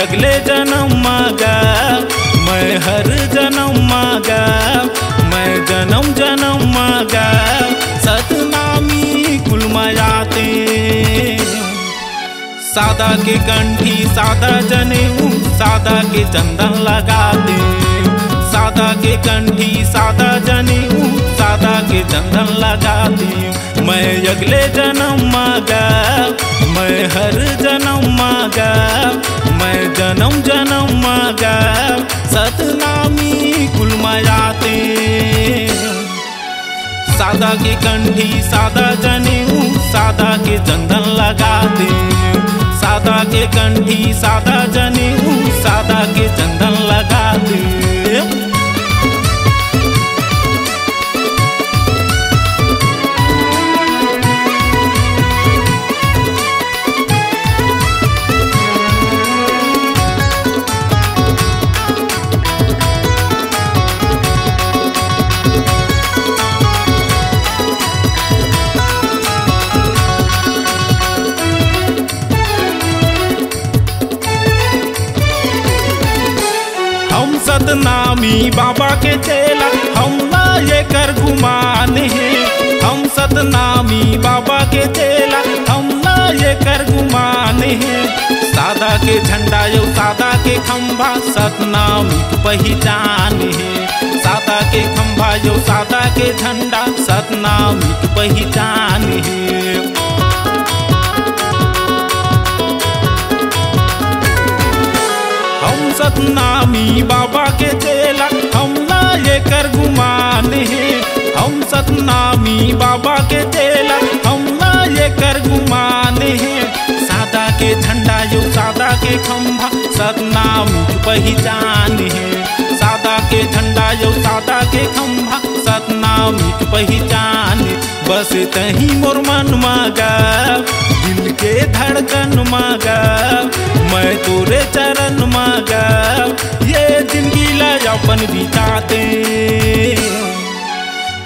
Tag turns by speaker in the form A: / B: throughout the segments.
A: अगले जन्म मांगा, मैं हर जन्म मांगा, मैं जन्म जन्म मांगा, सतनामी कुल मायाते। सादा के कंठी सादा जनेऊ, सादा के चंदन लगाते, सादा के कंठी सादा जनेऊ, सादा के चंदन लगाते। मैं अगले जन्म मांगा, मैं हर जन्म मांगा, मैं जन्म जन्म मांगा, सतनामी कुल मायाते। सादा के कंठी सादा जनेऊ, सादा के चंदन लगाते, सादा के कंठी सादा जनेऊ, सादा के चंदन लगाते। हम सतनामी बाबा के चेला, हम ना ये कर गुमान है। हम सतनामी बाबा के चेला, हम ना ये कर गुमान है। सादा के झंडा यो सादा के खंभा, सतनामी की पहचान है। सादा के खंभा यो सादा के झंडा, सतनामी की पहचान है। हम सतनामी बाबा के चेला, हम ना ये कर गुमान है। हम सतनामी बाबा के चेला, हम ना ये कर गुमान है। सादा के झंडा यो सादा के खंभा, सतनामी की पहचान है। सादा के झंडा यो सादा के खंभा, सतनामी की पहचान है। बस तही मोर मन मांगा, दिल के धड़कन मांगा, मैं तोरे चरण मांगा, ये जिंदगी लायापन बिताते।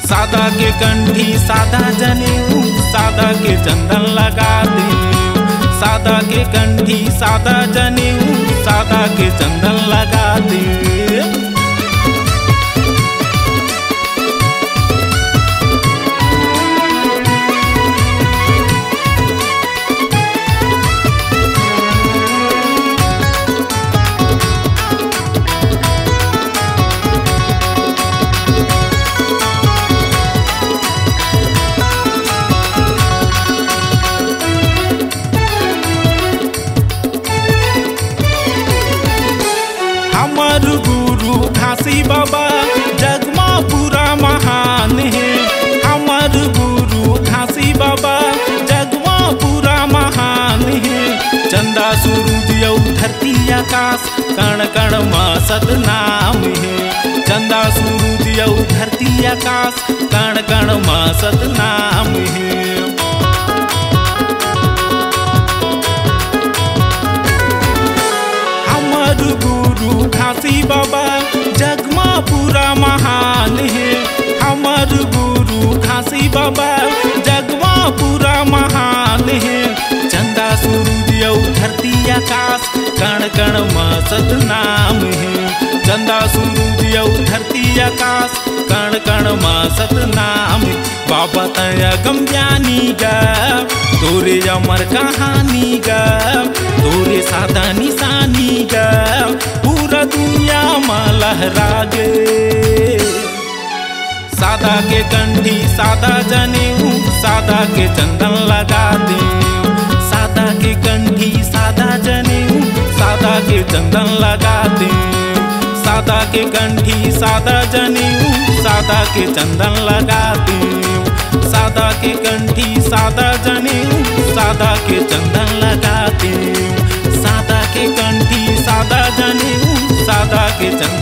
A: सादा के कंठी सादा जनेऊ, सादा के चंदन लगाते, सादा के कंठी सादा जनेऊ, सादा के चंदन लगाते। हमर गुरु घासी बाबा जगमा पूरा महान है। हमर गुरु घासी बाबा जगमा पूरा महान है। चंदा सूरज यौ धरती आकाश, कण कण माँ सतनाम है। चंदा सूरज यौ धरती आकाश, कण कण माँ सतनाम है। हमर गुरु घासी बाबा जगमा पूरा महान है। हमर गुरु घासी बाबा जगमा पूरा महान है। चंदा सूरज यौ धरती आकाश, कण कण माँ सतनाम है। चंदा सूरज यौ धरती आकाश, कण कण माँ सतनाम है। बाबा तया गम ज्ञानी गा, तोरे अमर कहानी गा, तोरे सादा निशानी गा, पूरा दुनिया में लहरा गे। सादा के कंठी सादा जनेऊ, सादा के चंदन लगा दे। सादा के कंठी सादा जनेऊ, सादा के चंदन लगा दे। सादा के कंठी सादा जनेऊ, सादा के चंदन लगा दे। सादा के कंठी सादा जनेऊ, सादा के चंदन लगा दे। सादा के कंठी सादा जनेऊ, सादा के चंदन